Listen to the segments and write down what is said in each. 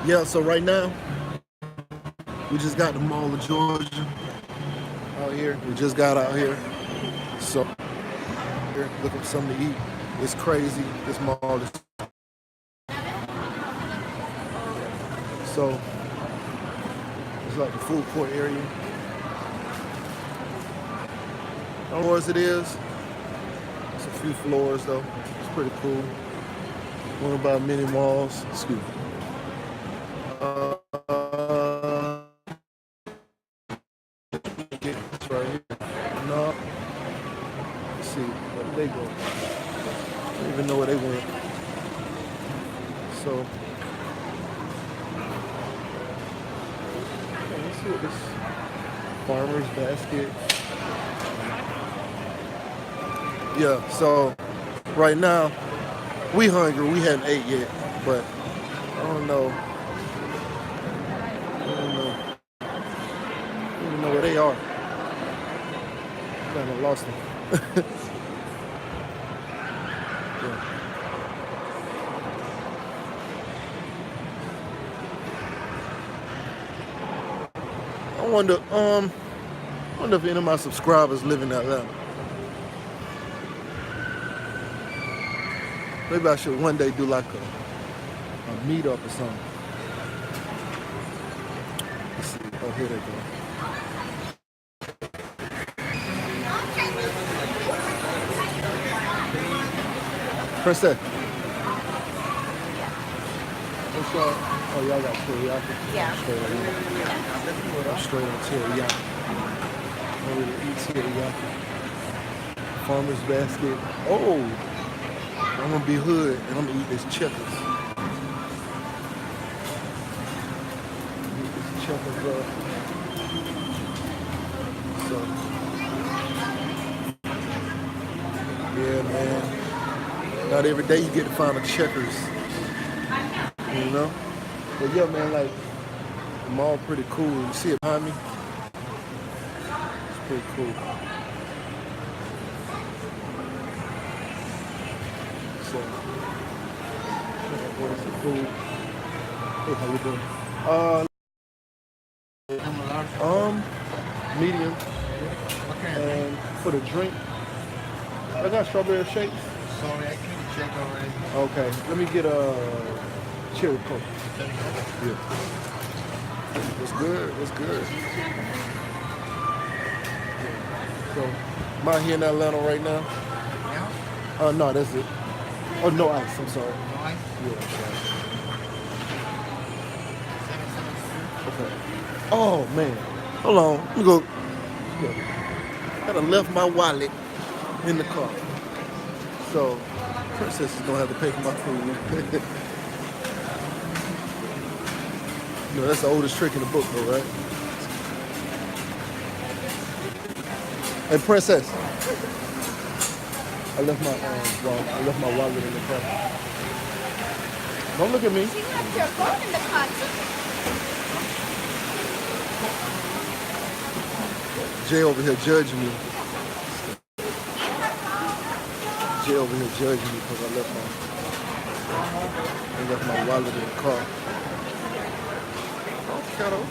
Yeah, so right now we just got the Mall of Georgia out here. We just got out here. So here looking for something to eat. It's crazy. This mall is so it's like the food court area. I don't know what it is. It's a few floors though. It's pretty cool. One about mini malls. Excuse me. It's right here. No. Let's see. Where did they go? I don't even know where they went. So let's see what this farmer's basket. Yeah, so right now we hungry. We hadn't ate yet, but I don't know. I don't know. I don't even know where they are. Kind of lost them. Yeah. I wonder if any of my subscribers live in Atlanta. Maybe I should one day do like a meetup or something. Let's see. Oh, here they go. Princess. What's up? Oh, y'all got teriyaki? Yeah. Straight on teriyaki. I'm ready to eat teriyaki. Farmer's basket. Oh, I'm gonna be hood and I'm gonna eat this checkers. Eat this checkers up. So, yeah, man. Not every day you get to find a checkers, you know? But yeah, man, like, the mall pretty cool. You see it behind me? It's pretty cool. So, where's the food? Hey, how you doing? Medium. And for the drink, I got strawberry shakes. Sorry, I couldn't check already. Okay, let me get a cherry coke. Yeah. It's good. It's good. So, I'm out here in Atlanta right now. Yeah? No, that's it. Oh, no ice. I'm sorry. Nine, Yeah, I'm sorry. 772. Okay. Oh, man. Hold on. Let me go. Yeah. I done left my wallet in the car. So, Princess is going to have to pay for my food. You know, that's the oldest trick in the book, though, right? Hey, Princess. I left my wallet in the car. Don't look at me. She left your phone in the car too. Jay over here judging me. Jay over here judging me because I left my wallet in the car. Okay, though.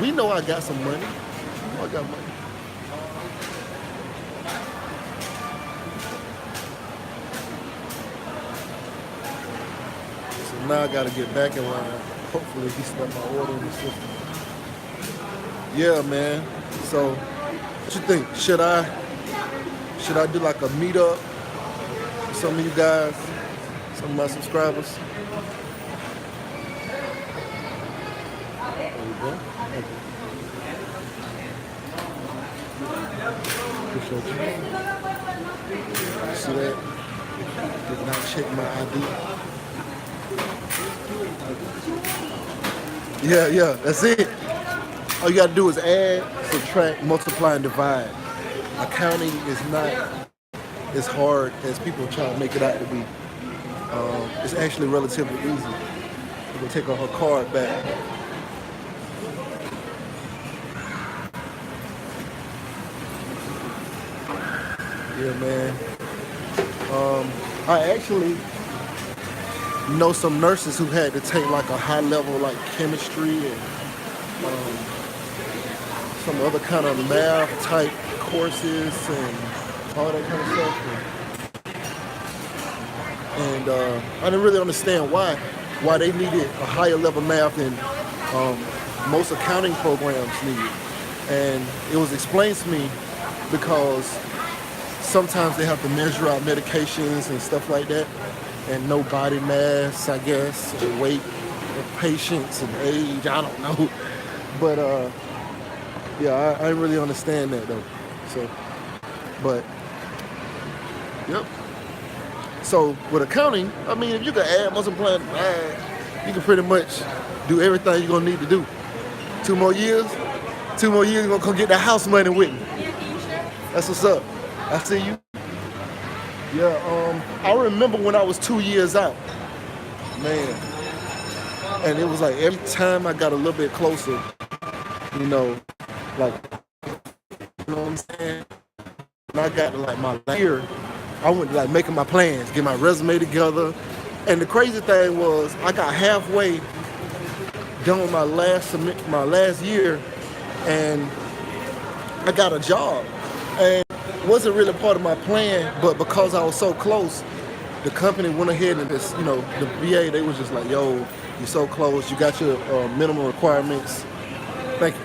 We know I got some money. We know I got money. So now I gotta get back in line. Hopefully he stuck my order in the system. Yeah, man. So what you think? Should I do like a meetup with some of you guys, some of my subscribers? There you go. Okay. Appreciate you. See that? Did not check my ID. Yeah, that's it. All you gotta do is add, subtract, multiply, and divide. Accounting is not as hard as people try to make it out to be. It's actually relatively easy. We're gonna take her card back. Yeah, man. I actually know some nurses who had to take like a high level like chemistry and some other kind of math type courses and all that kind of stuff. And I didn't really understand why they needed a higher level math than most accounting programs needed. And it was explained to me because sometimes they have to measure out medications and stuff like that, and know body mass, I guess, and weight of patients and age. I don't know, but yeah, I didn't really understand that though. So, but yep. So with accounting, I mean, if you can add, multiply, and divide, you can pretty much do everything you're gonna need to do. 2 more years, you're gonna come get that house money with me. That's what's up. I see you. Yeah, I remember when I was 2 years out, man, and it was like every time I got a little bit closer, you know, like, you know what I'm saying? When I got to like my year, I went to like making my plans, get my resume together, and the crazy thing was I got halfway done with my last year, and I got a job, and it wasn't really part of my plan, but because I was so close, the company went ahead and just, you know, the VA, they was just like, yo, you're so close, you got your minimum requirements. Thank you.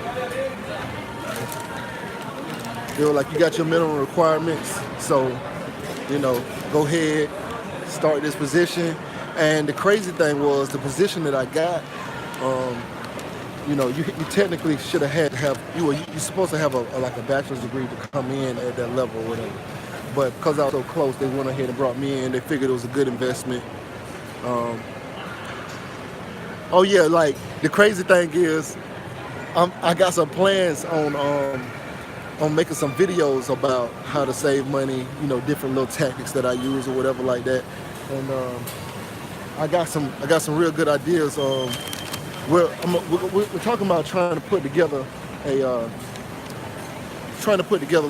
They were like, you got your minimum requirements, so, you know, go ahead, start this position. And the crazy thing was the position that I got, you know, you technically should have had to have, you're supposed to have like a bachelor's degree to come in at that level or whatever. But because I was so close, they went ahead and brought me in. They figured it was a good investment. Oh yeah, like the crazy thing is, I got some plans on making some videos about how to save money, you know, different little tactics that I use or whatever like that. And I got some real good ideas. We're talking about trying to put together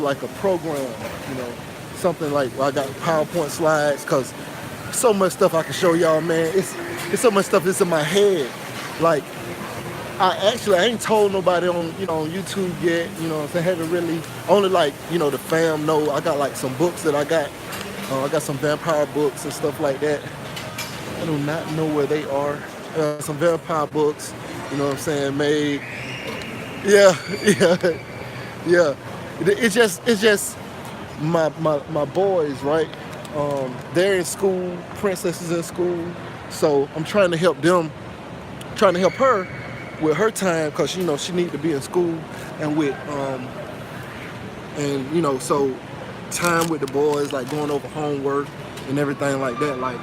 like a program, you know, something like I got PowerPoint slides, because so much stuff I can show y'all, man. It's so much stuff that's in my head. Like I ain't told nobody on YouTube yet, you know what I'm saying? I haven't really, only like, you know, the fam know. I got like some books that I got some vampire books and stuff like that. I do not know where they are. Some vampire books, you know what I'm saying, made. Yeah. It's just my boys, right? They're in school, Princess is in school, so I'm trying to help her with her time, because, you know, she needs to be in school, and with and, you know, so time with the boys, like going over homework and everything like that, like,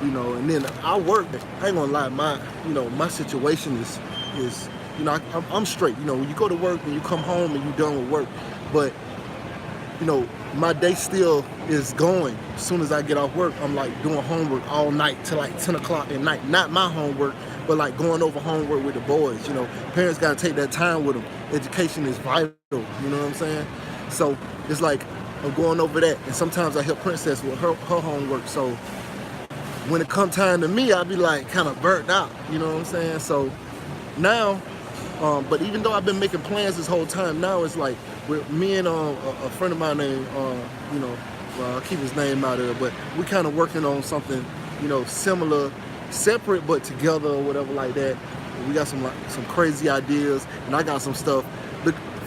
you know. And then I work, I ain't gonna lie, my situation is you know, I'm straight. You know, when you go to work and you come home and you done with work, but, you know, my day still is going. As soon as I get off work, I'm like doing homework all night till like 10 o'clock at night. Not my homework, but like going over homework with the boys. You know, parents gotta take that time with them. Education is vital, you know what I'm saying? So it's like I'm going over that, and sometimes I help Princess with her homework. So when it come time to me, I'll be like kind of burnt out, you know what I'm saying? So now, but even though I've been making plans this whole time, now it's like with me and a friend of mine named, you know, I'll keep his name out of it, but we kind of working on something, you know, similar, separate but together or whatever like that. We got some crazy ideas, and I got some stuff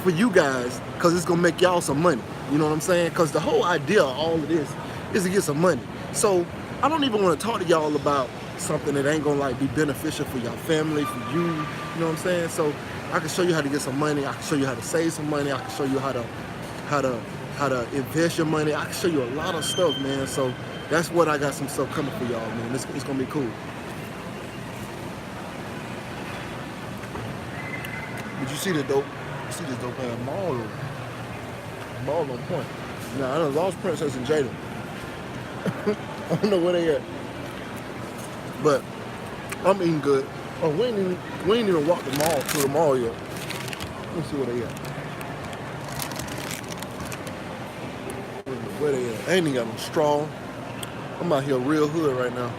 for you guys, because it's gonna make y'all some money. You know what I'm saying? Because the whole idea of all of this is to get some money. So I don't even want to talk to y'all about something that ain't gonna like be beneficial for your family, for you. You know what I'm saying? So I can show you how to get some money. I can show you how to save some money. I can show you how to invest your money. I can show you a lot of stuff, man. So that's what I got some stuff coming for y'all, man. It's gonna be cool. But you see the dope? You see this dope ass mall on point. Now I done lost Princess and Jada. I don't know where they at, but I'm eating good. Oh, we ain't even walked to the mall yet. Let me see where they at. Where they at? I ain't even got no straw. I'm out here real hood right now.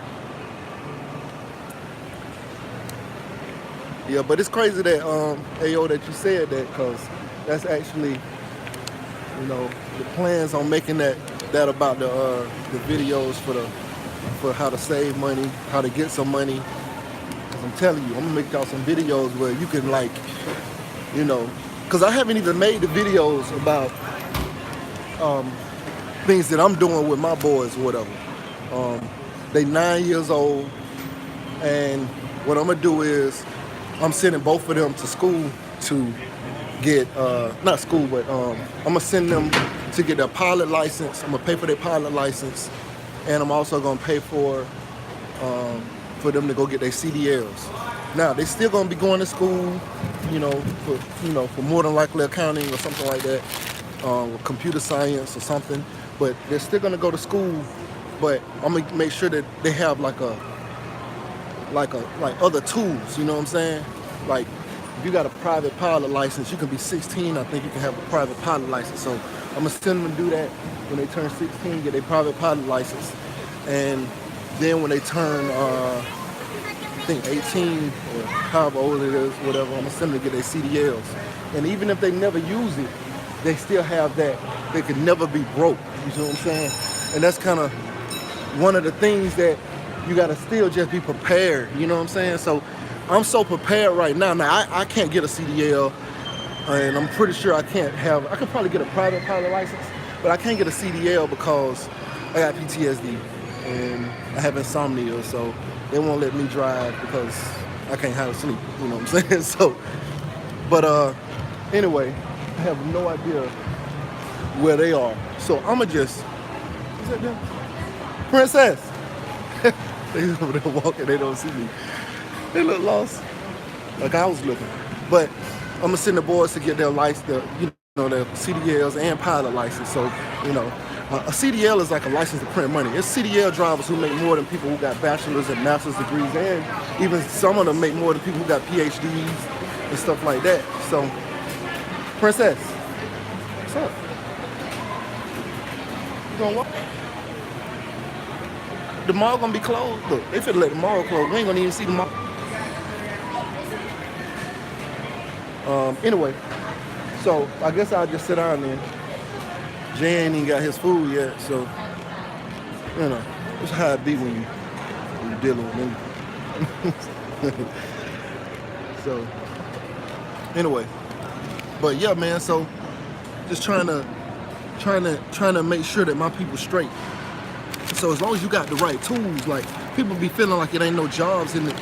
Yeah, but it's crazy that AO that you said that, because that's actually, you know, the plans on making that about the videos for how to save money, how to get some money. 'Cause I'm telling you, I'm gonna make y'all some videos where you can, like, you know, because I haven't even made the videos about things that I'm doing with my boys or whatever. They 9 years old, and what I'm gonna do is I'm sending both of them to school to get not school, but I'm gonna send them to get their pilot license. I'm gonna pay for their pilot license, and I'm also gonna pay for them to go get their CDLs. Now they still gonna be going to school, for more than likely accounting or something like that, computer science or something. But they're still gonna go to school. But I'm gonna make sure that they have like other tools. You know what I'm saying? Like, if you got a private pilot license, you can be 16. I think you can have a private pilot license. So I'm gonna send them to do that when they turn 16, get their private pilot license, and then when they turn, I think 18 or however old it is, whatever, I'm gonna send them to get their CDLs. And even if they never use it, they still have that. They could never be broke. You know what I'm saying? And that's kind of one of the things that you gotta still just be prepared. You know what I'm saying? So I'm so prepared right now. Now I can't get a CDL, and I'm pretty sure I could probably get a private pilot license, but I can't get a CDL because I got PTSD and I have insomnia, so they won't let me drive because I can't hardly sleep. You know what I'm saying? So, but anyway, I have no idea where they are. So I'ma just, is that them? Princess. They over there walking, they don't see me. They look lost, like I was looking. But I'm gonna send the boys to get their license, their CDLs and pilot license. So, a CDL is like a license to print money. It's CDL drivers who make more than people who got bachelor's and master's degrees, and even some of them make more than people who got PhDs and stuff like that. So, Princess, what's up? You gonna walk? The mall gonna be closed. Look, they finna let the mall close. We ain't gonna even see the mall. Anyway, so I guess I'll just sit down there. Jay ain't even got his food yet, so it's how it be when you're dealing with me. So anyway, but yeah, man. So just trying to make sure that my people's straight. So as long as you got the right tools, like, people be feeling like it ain't no jobs in the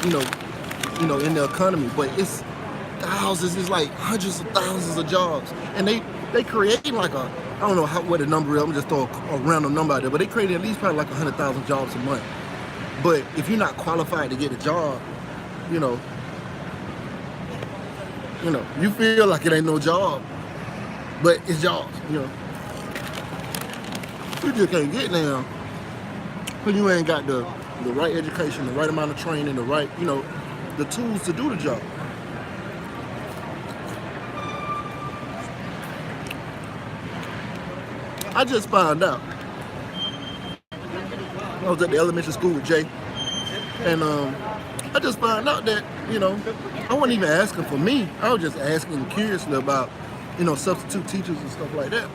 in the economy, but it's thousands, it's like hundreds of thousands of jobs, and they create like I don't know what the number is. I'm just throw a random number out there, but they create at least probably like 100,000 jobs a month. But if you're not qualified to get a job, you feel like it ain't no job, but it's jobs. You just can't get now. Because you ain't got the right education, the right amount of training, the right, the tools to do the job. I just found out. I was at the elementary school with Jay, and I just found out that, I wasn't even asking for me. I was just asking curiously about, substitute teachers and stuff like that.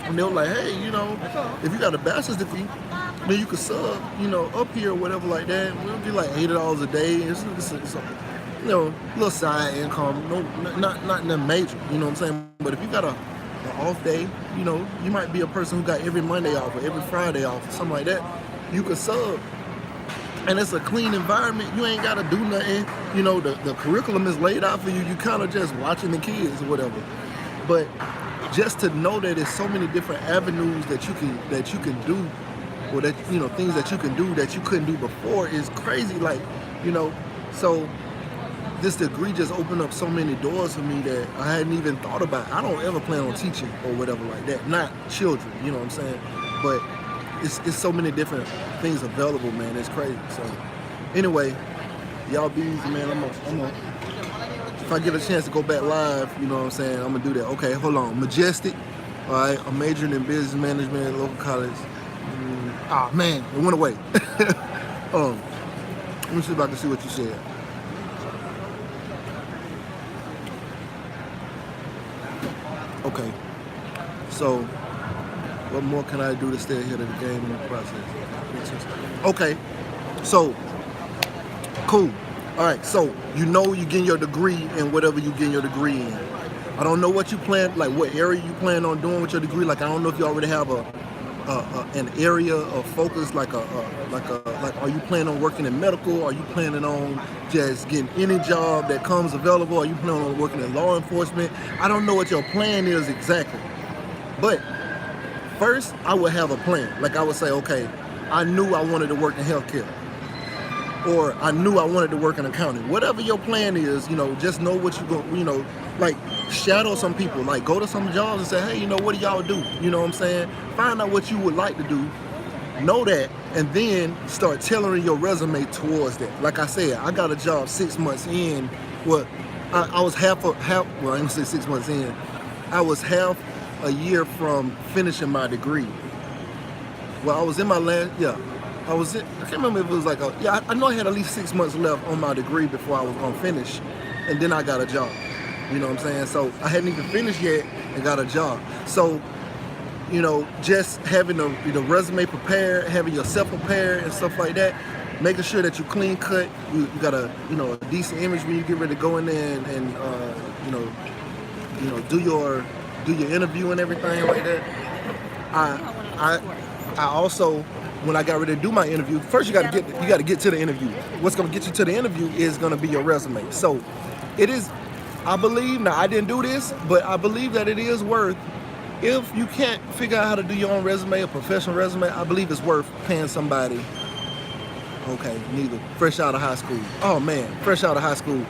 And they were like, hey, if you got a bachelor's degree, then you could sub, up here or whatever like that. We'll be like $80 a day. It's a little side income. No, not nothing major. You know what I'm saying? But if you got an off day, you might be a person who got every Monday off or every Friday off or something like that. You could sub. And it's a clean environment. You ain't got to do nothing. The curriculum is laid out for you. You kind of just watching the kids or whatever. But just to know that there's so many different avenues that you can do, or that things that you can do that you couldn't do before is crazy. Like, so this degree just opened up so many doors for me that I hadn't even thought about. I don't ever plan on teaching or whatever like that. Not children, you know what I'm saying? But it's so many different things available, man. It's crazy. So anyway, y'all be easy, man. I'm gonna if I get a chance to go back live, you know what I'm saying, I'm gonna do that. Okay, hold on. Majestic. All right, I'm majoring in business management at local college. Man, it went away. Let me see if I can see what you said. Okay. So, what more can I do to stay ahead of the game in the process? Okay. So, cool. All right. So, you're getting your degree in whatever you getting your degree in. I don't know what you plan, like what area you plan on doing with your degree. Like, I don't know if you already have an area of focus, like are you planning on working in medical? Are you planning on just getting any job that comes available? Are you planning on working in law enforcement? I don't know what your plan is exactly, but first I would have a plan. Like I would say, okay, I knew I wanted to work in healthcare, or I knew I wanted to work in accounting. Whatever your plan is, just know what you're going, like shadow some people, like go to some jobs and say, hey, what do y'all do? You know what I'm saying? Find out what you would like to do, know that, and then start tailoring your resume towards that. Like I said, I got a job 6 months in. Well, I was well, I didn't say 6 months in. I was half a year from finishing my degree. Well, I was in my last, I can't remember if it was like I know I had at least 6 months left on my degree before I was gonna finish, and then I got a job. You know what I'm saying? So I hadn't even finished yet and got a job. So, just having the resume prepared, having yourself prepared and stuff like that, making sure that you clean cut, you got a decent image when you get ready to go in there and do your interview and everything like that. I also, when I got ready to do my interview, first you got to get to the interview. What's going to get you to the interview is going to be your resume. So it is, I believe, now I didn't do this, but I believe that it is worth, if you can't figure out how to do your own resume, a professional resume, I believe it's worth paying somebody. Okay, neither. Fresh out of high school. Oh man, fresh out of high school.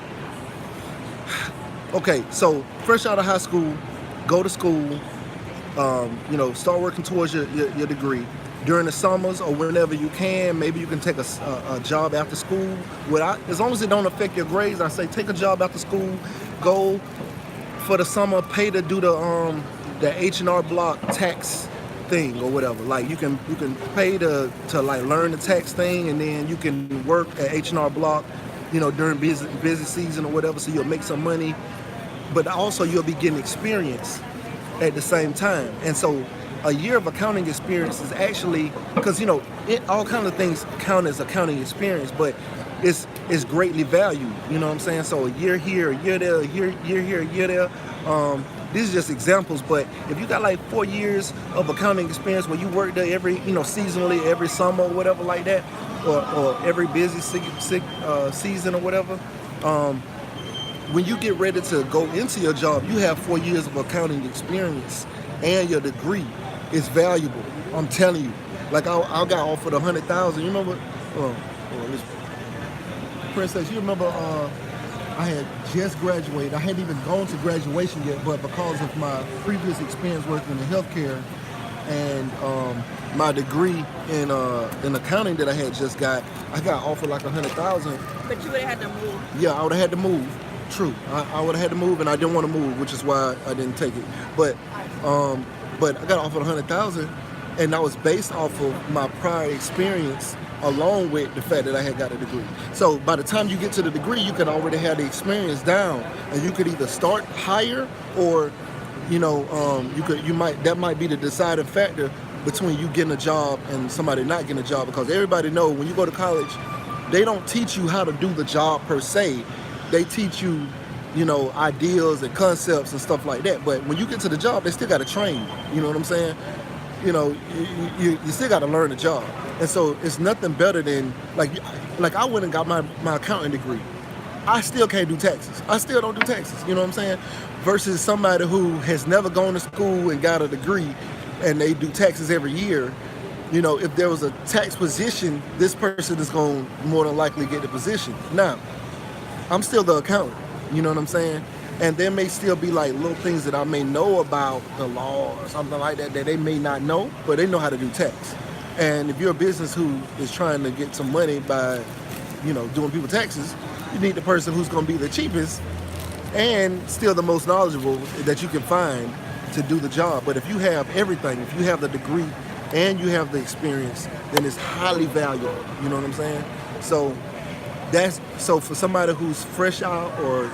Okay, so fresh out of high school, go to school, start working towards your degree. During the summers or whenever you can, maybe you can take a job after school. As long as it don't affect your grades, I say take a job after school. Go for the summer, pay to do the H&R Block tax thing or whatever. Like you can pay to like learn the tax thing, and then you can work at H&R Block, during busy season or whatever. So you'll make some money, but also you'll be getting experience at the same time. And so a year of accounting experience is actually, because all kinds of things count as accounting experience, but it's greatly valued. You know what I'm saying? So a year here, a year there, a year here, a year there. These are just examples, but if you got like 4 years of accounting experience where you work there every, seasonally, every summer or whatever like that, or every busy season or whatever, when you get ready to go into your job, you have 4 years of accounting experience, and your degree is valuable. I'm telling you. Like I got offered $100,000. You remember? Princess, you remember? I had just graduated. I hadn't even gone to graduation yet, but because of my previous experience working in healthcare and my degree in accounting that I had just got, I got offered like $100,000. But you would have had to move. Yeah, I would have had to move. True, I would have had to move, and I didn't want to move, which is why I didn't take it. But I got offered $100,000, and that was based off of my prior experience, along with the fact that I had got a degree. So by the time you get to the degree, you can already have the experience down, and you could either start higher, or that might be the deciding factor between you getting a job and somebody not getting a job. Because everybody know when you go to college, they don't teach you how to do the job per se. They teach you, ideas and concepts and stuff like that. But when you get to the job, they still got to train you. You know what I'm saying? You still got to learn the job. And so it's nothing better than, like I went and got my accounting degree. I still can't do taxes. I still don't do taxes. You know what I'm saying? Versus somebody who has never gone to school and got a degree and they do taxes every year. If there was a tax position, this person is going to more than likely get the position. Now, I'm still the accountant, you know what I'm saying? And there may still be like little things that I may know about the law or something like that they may not know, but they know how to do tax. And if you're a business who is trying to get some money by, doing people taxes, you need the person who's going to be the cheapest and still the most knowledgeable that you can find to do the job. But if you have everything, if you have the degree and you have the experience, then it's highly valuable, you know what I'm saying? So that's so for somebody who's fresh out or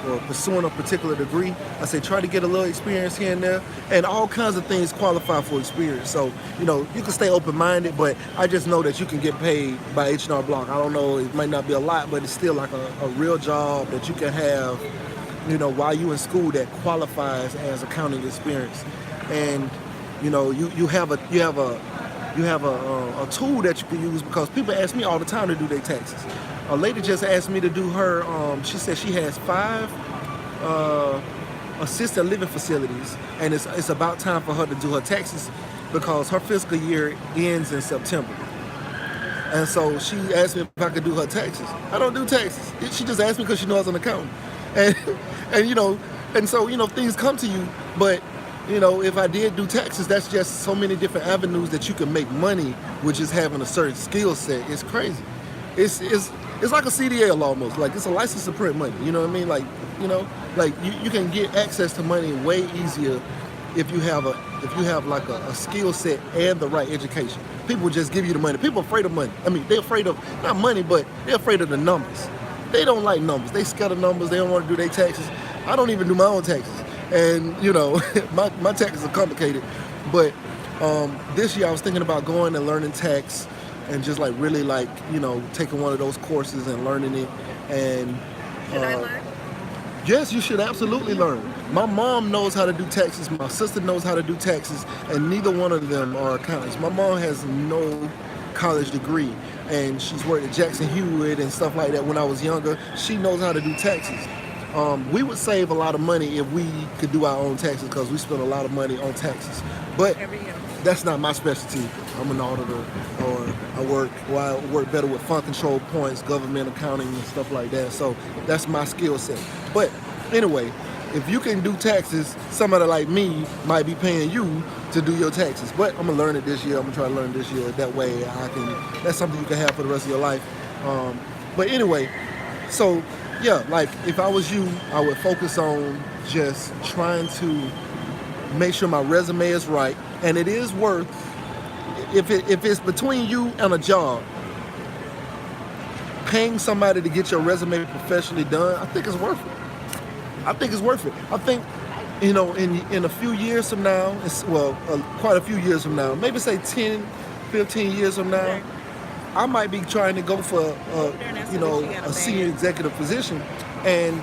or pursuing a particular degree, I say try to get a little experience here and there, and all kinds of things qualify for experience. So you can stay open-minded, but I just know that you can get paid by H&R Block. I don't know, it might not be a lot, but it's still like a real job that you can have while you in school that qualifies as accounting experience. And you have a tool that you can use, because people ask me all the time to do their taxes. A lady just asked me to do her. She said she has 5 assisted living facilities, and it's about time for her to do her taxes because her fiscal year ends in September. And so she asked me if I could do her taxes. I don't do taxes. She just asked me because she knows I'm an accountant, and and so things come to you, but. If I did do taxes, that's just so many different avenues that you can make money with just having a certain skill set. It's crazy. It's like a CDL almost. Like it's a license to print money. You know what I mean? Like you can get access to money way easier if you have like a skill set and the right education. People just give you the money. People are afraid of money. I mean, they're afraid of not money, but they're afraid of the numbers. They don't like numbers. They scared of numbers. They don't want to do their taxes. I don't even do my own taxes. And my taxes are complicated, but this year I was thinking about going and learning tax, and just like really taking one of those courses and learning it. And Should I learn? yes, you should absolutely learn. My mom knows how to do taxes. My sister knows how to do taxes, and neither one of them are accountants. My mom has no college degree, and she's worked at Jackson Hewitt and stuff like that when I was younger. She knows how to do taxes. We would save a lot of money if we could do our own taxes, because we spend a lot of money on taxes. But Every year. that's not my specialty. I'm an auditor, or I work better with fund control points, government accounting and stuff like that. So that's my skill set. But anyway, if you can do taxes, somebody like me might be paying you to do your taxes. But I'm gonna learn it this year. I'm gonna try to learn this year. That way that's something you can have for the rest of your life. But anyway, so yeah, like if I was you, I would focus on just trying to make sure my resume is right, and it is worth, if it's between you and a job, paying somebody to get your resume professionally done. I think it's worth it. I think in a few years from now, quite a few years from now, maybe say 10, 15 years from now, I might be trying to go for a senior executive position, and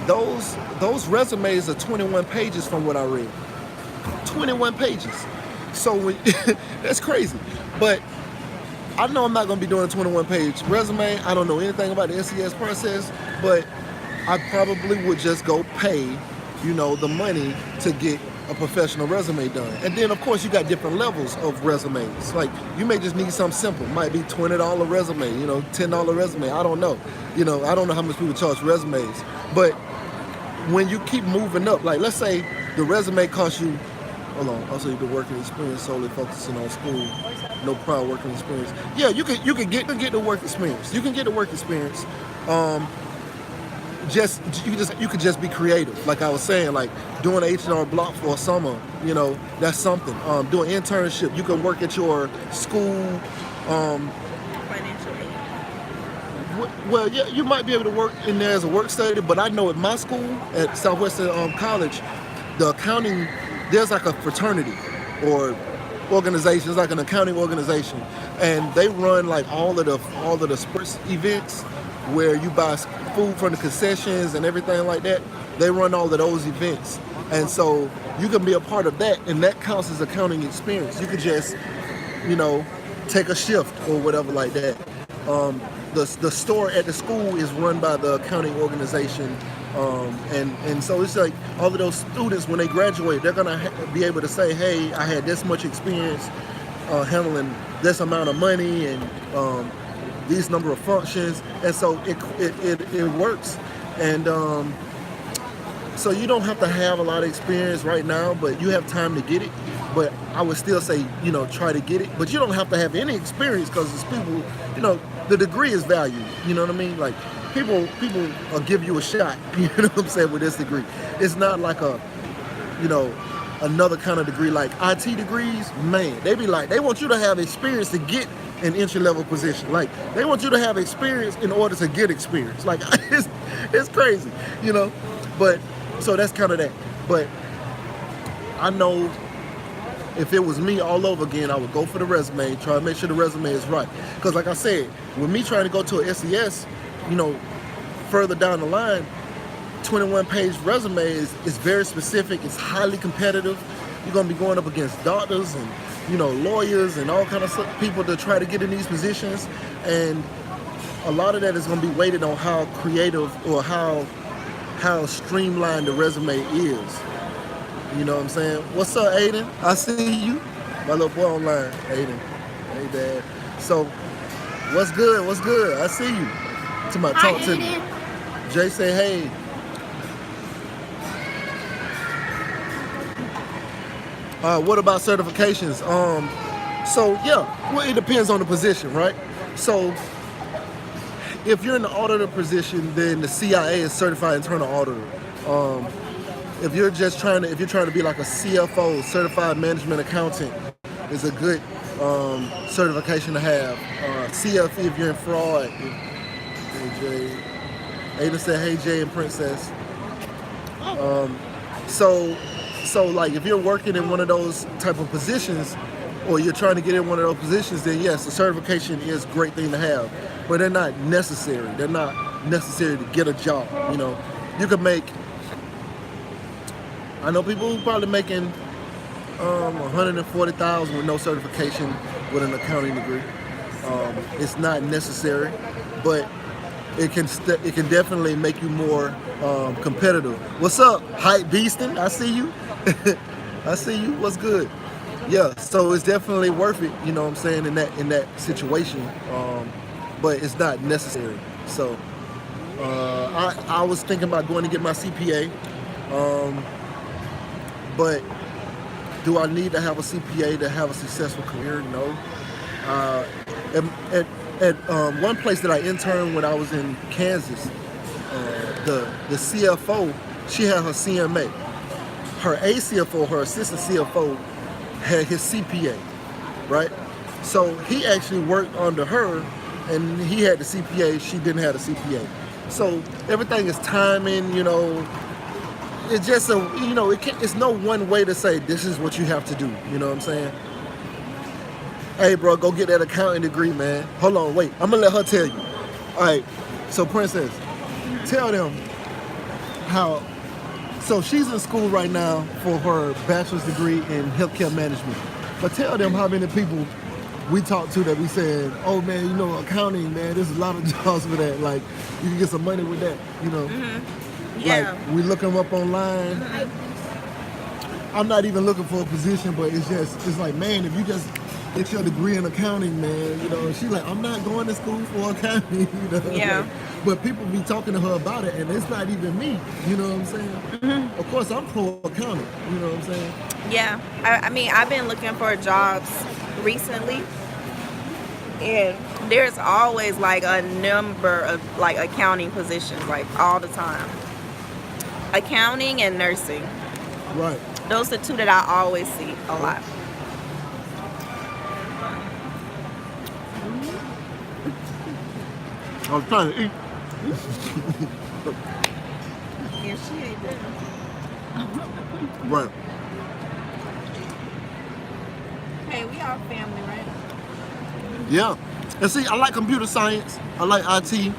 those resumes are 21 pages from what I read. 21 pages. So that's crazy. But I know I'm not going to be doing a 21-page resume. I don't know anything about the SES process, but I probably would just go pay, the money to get a professional resume done. And then, of course, you got different levels of resumes. Like, you may just need something simple. Might be $20 resume, $10 resume. I don't know. I don't know how much people charge resumes. But when you keep moving up, like, let's say the resume costs you, also you can working experience solely focusing on school, no prior working experience. Yeah, you can get the work experience. You can get the work experience. You could just be creative. Like I was saying, like doing H&R Block for a summer, that's something. Doing internship, you can work at your school. Financial aid. Well, yeah, you might be able to work in there as a work study, but I know at my school, at Southwestern College, the accounting, there's like a fraternity or organization. It's like an accounting organization, and they run like all of the sports events where you buy food from the concessions and everything like that. They run all of those events, and so you can be a part of that, and that counts as accounting experience. You could just, take a shift or whatever like that. The store at the school is run by the accounting organization, and so it's like all of those students, when they graduate, they're gonna be able to say, hey, I had this much experience handling this amount of money and these number of functions, and so it works. And so you don't have to have a lot of experience right now, but you have time to get it. But I would still say, try to get it. But you don't have to have any experience, because it's people, the degree is valued. You know what I mean? Like people will give you a shot. You know what I'm saying, with this degree. It's not like another kind of degree like IT degrees. Man, they be like, they want you to have experience to get an entry level position. Like they want you to have experience in order to get experience. Like it's crazy, you know. But so that's kind of that. But I know if it was me all over again, I would go for the resume, try to make sure the resume is right. Because like I said, with me trying to go to a SES, you know, further down the line, 21-page resume is very specific. It's highly competitive. You're gonna be going up against doctors and, you know, lawyers and all kind of people to try to get in these positions. And a lot of that is gonna be weighted on how creative or how streamlined the resume is. You know what I'm saying? What's up, Aiden? I see you. My little boy online, Aiden. Hey, Dad. So, what's good? What's good? I see you. Talk to me. Jay say, hey. What about certifications? So yeah, well, it depends on the position, right? So, if you're in the auditor position, then the CIA is Certified Internal Auditor. If you're trying to be like a CFO, Certified Management Accountant, is a good certification to have. CFE if you're in fraud. Hey Jay, Ada said, "Hey Jay and Princess." So like if you're working in one of those type of positions, or you're trying to get in one of those positions, then yes, the certification is a great thing to have. But they're not necessary. They're not necessary to get a job. You know, you could make. I know people who probably making $140,000 with no certification with an accounting degree. It's not necessary, but it can definitely make you more competitive. What's up, Hype Beastin? I see you. I see you. What's good? Yeah, so it's definitely worth it. You know what I'm saying in that situation, but it's not necessary. So I was thinking about going to get my CPA. But do I need to have a CPA to have a successful career? No. At one place that I interned when I was in Kansas, the CFO, she had her CMA. Her ACFO, her assistant CFO, had his CPA, right? So he actually worked under her, and he had the CPA. She didn't have the CPA. So everything is timing, you know. It's just it's no one way to say this is what you have to do. You know what I'm saying? Hey, bro, go get that accounting degree, man. Hold on, wait. I'm gonna let her tell you. All right. So, Princess, tell them how. So she's in school right now for her bachelor's degree in healthcare management. But tell them how many people we talked to that we said, oh man, you know, accounting, man, there's a lot of jobs for that. Like, you can get some money with that, you know. Mm-hmm. Yeah. Like, we look them up online. I'm not even looking for a position, but it's like, man, if you just get your degree in accounting, man, you know, she's like, I'm not going to school for accounting, you know. Yeah. Like, but people be talking to her about it, and it's not even me, you know what I'm saying? Mm-hmm. Of course, I'm pro-accounting, you know what I'm saying? Yeah. I mean, I've been looking for jobs recently, and there's always like a number of like accounting positions, like all the time. Accounting and nursing. Right. Those are two that I always see a lot. I was trying to eat. Yeah, she ain't there. Right. Hey, we all family, right? Yeah. And see, I like computer science. I like IT.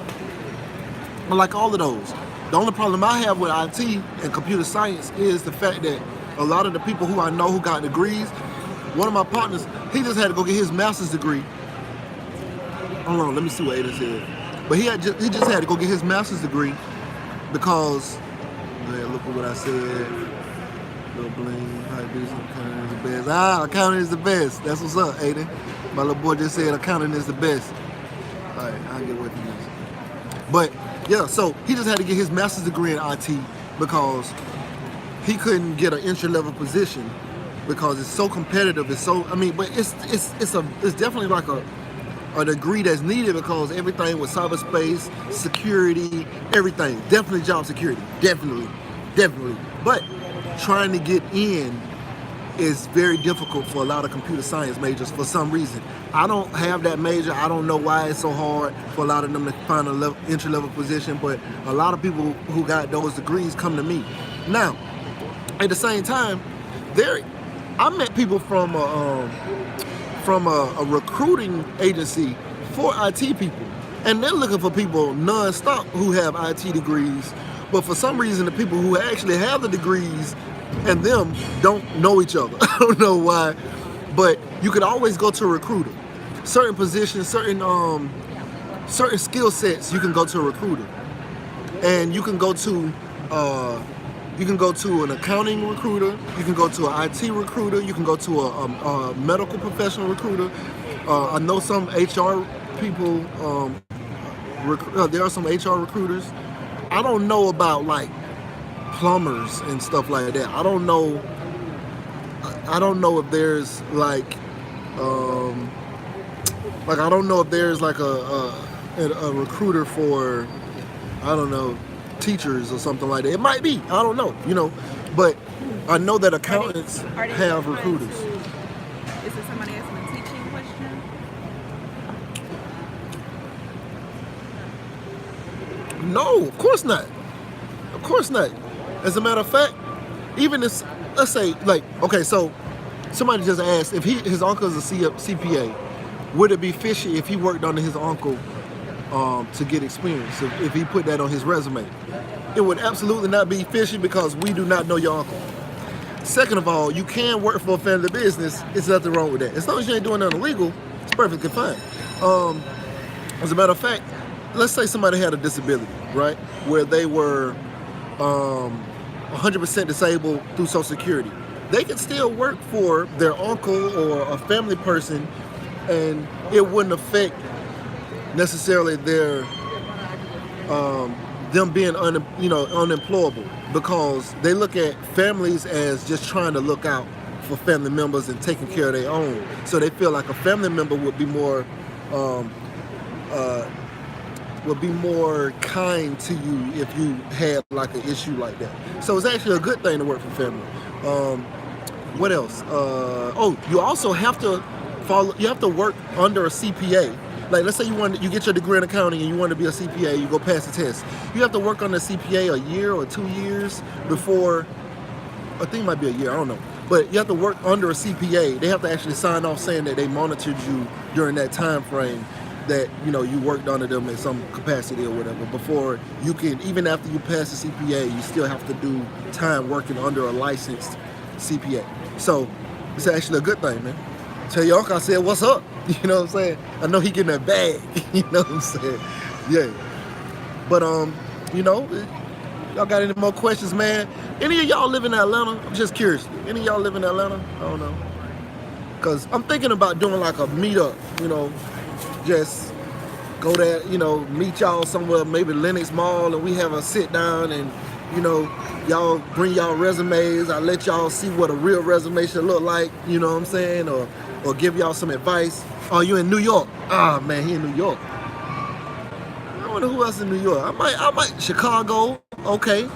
I like all of those. The only problem I have with IT and computer science is the fact that a lot of the people who I know who got degrees, one of my partners, he just had to go get his master's degree. Hold on, let me see what Ada said. But he just had to go get his master's degree because, man, look at what I said. Little bling, accounting is the best. Accounting is the best. That's what's up, Aiden. My little boy just said accounting is the best. All right, I'll get away from this. But yeah, so he just had to get his master's degree in IT because he couldn't get an entry-level position because it's so competitive. It's so, I mean, but it's definitely like a degree that's needed because everything with cyberspace, security, everything. Definitely job security. Definitely. But trying to get in it's very difficult for a lot of computer science majors for some reason. I don't have that major. I don't know why it's so hard for a lot of them to find a entry-level position, but a lot of people who got those degrees come to me. Now, at the same time, I met people from a recruiting agency for IT people, and they're looking for people non-stop who have IT degrees, but for some reason the people who actually have the degrees and them don't know each other. I don't know why, but you could always go to a recruiter. Certain positions, certain skill sets, you can go to a recruiter, and you can go to an accounting recruiter, you can go to an IT recruiter, you can go to a medical professional recruiter. I know some HR people. There are some HR recruiters. I don't know about like plumbers and stuff like that. I don't know if there's like I don't know if there's like a recruiter for, I don't know, teachers or something like that. It might be. I don't know, but I know that accountants have recruiters. Is it somebody asking a teaching question? No, of course not. Of course not. As a matter of fact, even if, let's say, like, okay, so somebody just asked if his uncle is a CPA, would it be fishy if he worked under his uncle to get experience, if he put that on his resume? It would absolutely not be fishy because we do not know your uncle. Second of all, you can work for a family business. There's nothing wrong with that. As long as you ain't doing nothing illegal, it's perfectly fine. As a matter of fact, let's say somebody had a disability, right, where they were 100% disabled through Social Security. They could still work for their uncle or a family person, and it wouldn't affect necessarily their them being unemployable, because they look at families as just trying to look out for family members and taking care of their own. So they feel like a family member would be more kind to you if you had like an issue like that. So it's actually a good thing to work for family. What else? You also have to work under a CPA. Like, let's say you get your degree in accounting and you want to be a CPA, you go pass the test. You have to work under a CPA a year or 2 years before, I think it might be a year, I don't know. But you have to work under a CPA. They have to actually sign off saying that they monitored you during that time frame, that you worked under them in some capacity or whatever, before you can, even after you pass the CPA, you still have to do time working under a licensed CPA. So it's actually a good thing, man. Tell your uncle I said, what's up? You know what I'm saying? I know he getting that bag. You know what I'm saying? Yeah. But y'all got any more questions, man? Any of y'all live in Atlanta? I'm just curious. Any of y'all live in Atlanta? I don't know. Cause I'm thinking about doing like a meetup, just go there, meet y'all somewhere, maybe Lenox Mall, and we have a sit down, and y'all bring y'all resumes. I let y'all see what a real resume should look like, you know what I'm saying, or give y'all some advice. Oh, you in New York? Ah, man, he in New York. I wonder who else in New York. I might Chicago, okay.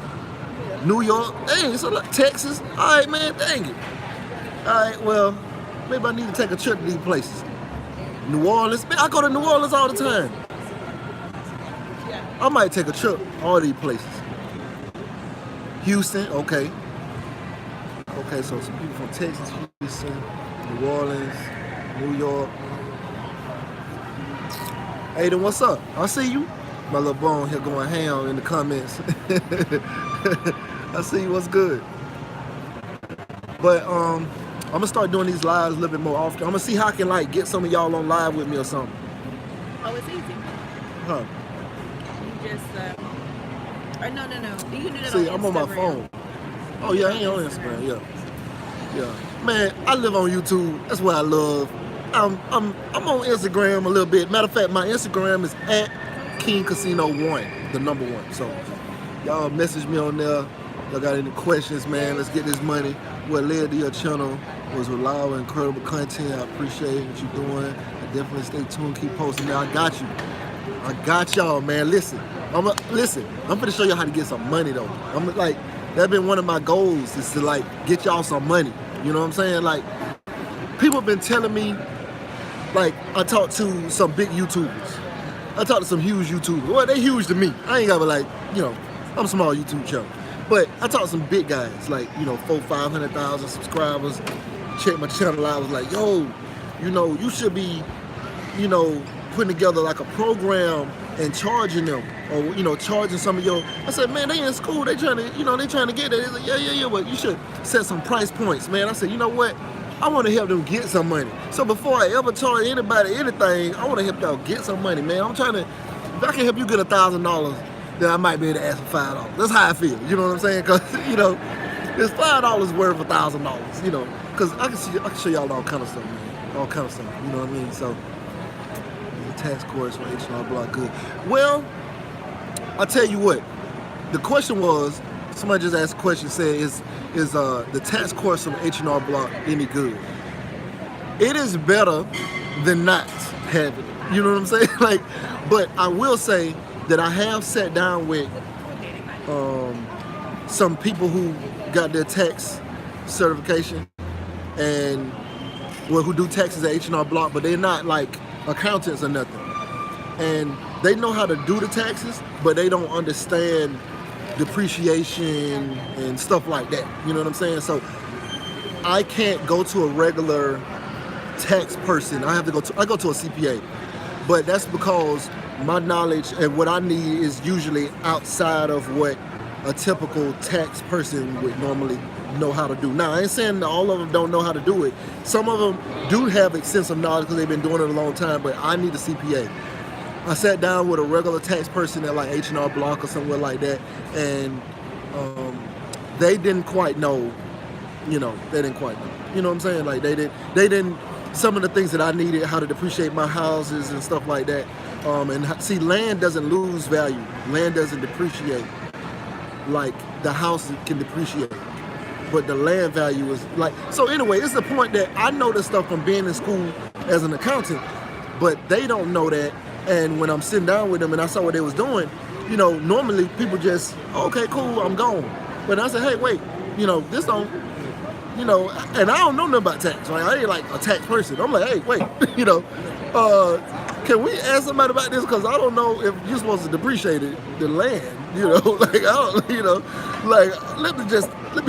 New York, dang, so like Texas. All right, man, dang it. All right, well, maybe I need to take a trip to these places. New Orleans, man, I go to New Orleans all the time. I might take a trip all these places. Houston, okay. Okay, so some people from Texas, Houston, New Orleans, New York. Hey, then what's up? I see you. My little bone here going ham in the comments. I see you, what's good? But I'm gonna start doing these lives a little bit more often. I'm gonna see how I can like get some of y'all on live with me or something. Oh, it's easy. Huh. You just or no. You can do that See, on I'm on my Instagram. phone. Oh yeah, I ain't on Instagram, yeah. Man, I live on YouTube. That's what I love. I'm on Instagram a little bit. Matter of fact, my Instagram is at King Casino 1, the number 1. So y'all message me on there. Y'all got any questions, man? Let's get this money. What led to your channel was reliable, incredible content. I appreciate what you're doing. Definitely stay tuned. Keep posting. Now I got you. I got y'all, man. Listen. I'm gonna show you how to get some money though. That's been one of my goals, is to like get y'all some money. You know what I'm saying? Like, people have been telling me, like, I talked to some big YouTubers. I talked to some huge YouTubers. Well, they huge to me. I ain't got to, like, you know, I'm a small YouTube channel. But I talked to some big guys, like, you know, 500,000 subscribers. Check my channel out. I was like, yo, you know, you should be, you know, putting together like a program and charging them, or, you know, charging some of your. I said, man, they in school, they trying to, you know, they trying to get it. He's like, yeah, but you should set some price points, man. I said, you know what? I want to help them get some money. So before I ever charge anybody anything, I want to help y'all get some money, man. I'm trying to, if I can help you get $1,000, then I might be able to ask for $5. That's how I feel. You know what I'm saying? Because, you know, it's $5 worth of $1,000. You know, because I can show y'all all kind of stuff, man. All kind of stuff. You know what I mean? So, the tax course for H&R Block good. Well, I tell you what. The question was, somebody just asked a question, said, is the tax course from H&R Block any good? It is better than not having it. You know what I'm saying? Like, but I will say that I have sat down with some people who got their tax certification and who do taxes at H&R Block, but they're not like accountants or nothing. And they know how to do the taxes, but they don't understand depreciation and stuff like that. You know what I'm saying? So I can't go to a regular tax person. I go to a CPA. But that's because my knowledge and what I need is usually outside of what a typical tax person would normally know how to do. Now, I ain't saying that all of them don't know how to do it. Some of them do have extensive knowledge because they've been doing it a long time, but I need a CPA. I sat down with a regular tax person at like H&R Block or somewhere like that, and they didn't quite know, you know, they didn't quite know. You know what I'm saying? Like they didn't, some of the things that I needed, how to depreciate my houses and stuff like that. And see, land doesn't lose value. Land doesn't depreciate like the house can depreciate. But the land value is like, so anyway, it's the point that I know this stuff from being in school as an accountant, but they don't know that. And when I'm sitting down with them and I saw what they was doing, you know, normally people just, okay, cool, I'm gone. But I said, hey, wait, you know, this don't, you know, and I don't know nothing about tax, right? I ain't like a tax person. I'm like, hey, wait, you know, can we ask somebody about this? Because I don't know if you're supposed to depreciate the land, you know, like, I don't, you know, like, let me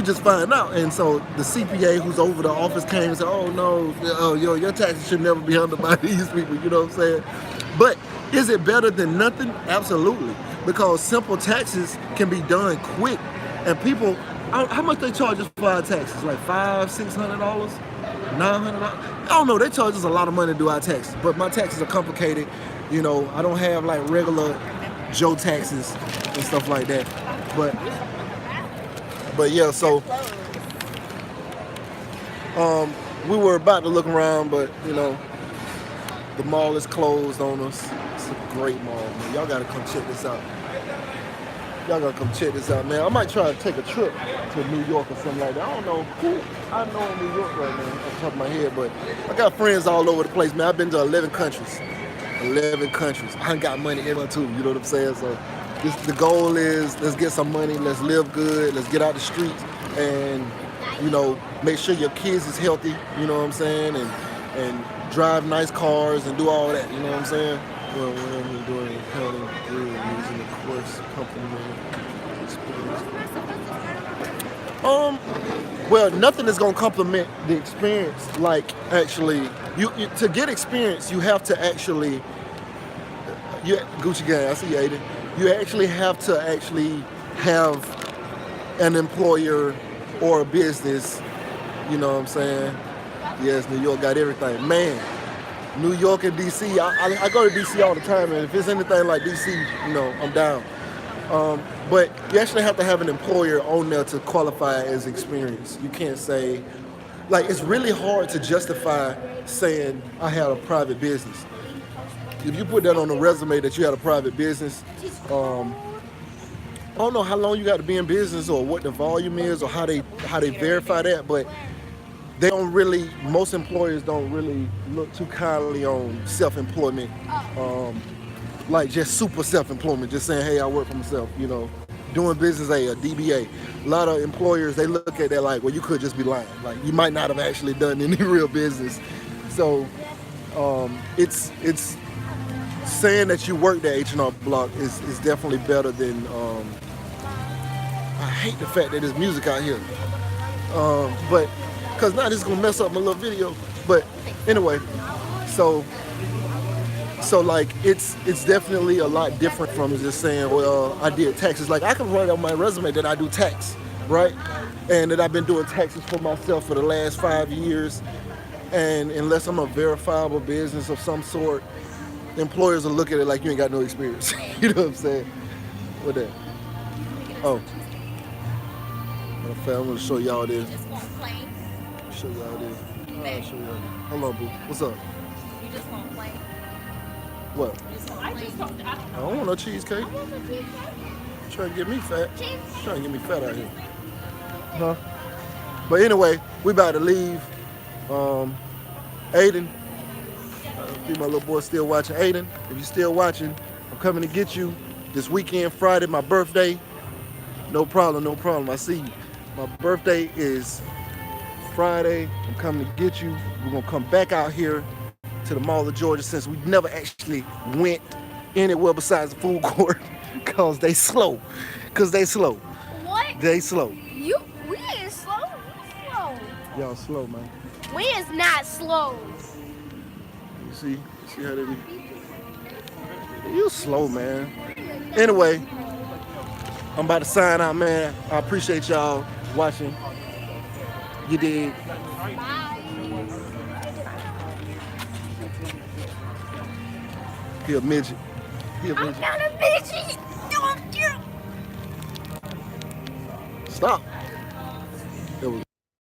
just find out. And so the CPA who's over the office came and said, oh no, your taxes should never be handled by these people, you know what I'm saying? But is it better than nothing? Absolutely. Because simple taxes can be done quick. And people, how much they charge us for our taxes? Like $500, $600, $900? I don't know, they charge us a lot of money to do our taxes. But my taxes are complicated. You know, I don't have like regular Joe taxes and stuff like that. But yeah, so we were about to look around, but you know, the mall is closed on us. It's a great mall, man. Y'all gotta come check this out. Y'all gotta come check this out, man. I might try to take a trip to New York or something like that. I don't know who I know in New York right now off the top of my head, but I got friends all over the place, man. I've been to 11 countries. 11 countries. I ain't got money in too, you know what I'm saying? So the goal is, let's get some money, let's live good, let's get out the streets, and, you know, make sure your kids is healthy, you know what I'm saying? And drive nice cars and do all that, you know what I'm saying? Well, whatever you're doing, accounting, using the course, company experience. Well, nothing is gonna complement the experience. Like, actually, you to get experience, you have to actually, Gucci gang, I see you, Aiden. You actually have to actually have an employer or a business, you know what I'm saying? Yes, New York got everything. Man, New York and DC, I go to DC all the time, and if it's anything like DC, you know, I'm down. But you actually have to have an employer on there to qualify as experience. You can't say, like, it's really hard to justify saying I had a private business. If you put that on a resume that you had a private business, I don't know how long you got to be in business or what the volume is or how they verify that, but they don't really, most employers don't really look too kindly on self-employment, like just super self-employment, just saying, hey, I work for myself, you know, doing business a DBA. A lot of employers, they look at that like, well, you could just be lying. Like you might not have actually done any real business. So it's saying that you worked at H&R Block is definitely better than. I hate the fact that there's music out here, but because now this is gonna mess up my little video. But anyway, so like it's definitely a lot different from just saying, well, I did taxes. Like I can write on my resume that I do tax, right? And that I've been doing taxes for myself for the last 5 years. And unless I'm a verifiable business of some sort, employers will look at it like you ain't got no experience. You know what I'm saying? With that. Oh. I'm gonna show y'all this. Just want plain. Show y'all this. I'll show y'all this. Hold on, boo. What's up? You just want plain. What? I just don't. I don't want no cheesecake. Trying to get me fat. Trying to get me fat out here. Huh? But anyway, we about to leave. Aiden. I see my little boy still watching. Aiden, if you're still watching, I'm coming to get you this weekend, Friday, my birthday. No problem, no problem. I see you. My birthday is Friday. I'm coming to get you. We're gonna come back out here to the Mall of Georgia since we never actually went anywhere besides the food court because they slow. Because they slow. What? They slow. We is slow. We slow. Y'all slow, man. We is not slow. You see how they be? You slow, man. Anyway, I'm about to sign out, man. I appreciate y'all watching. You dig? He a midget. He a midget. I'm not a bitch. Don't you? Stop.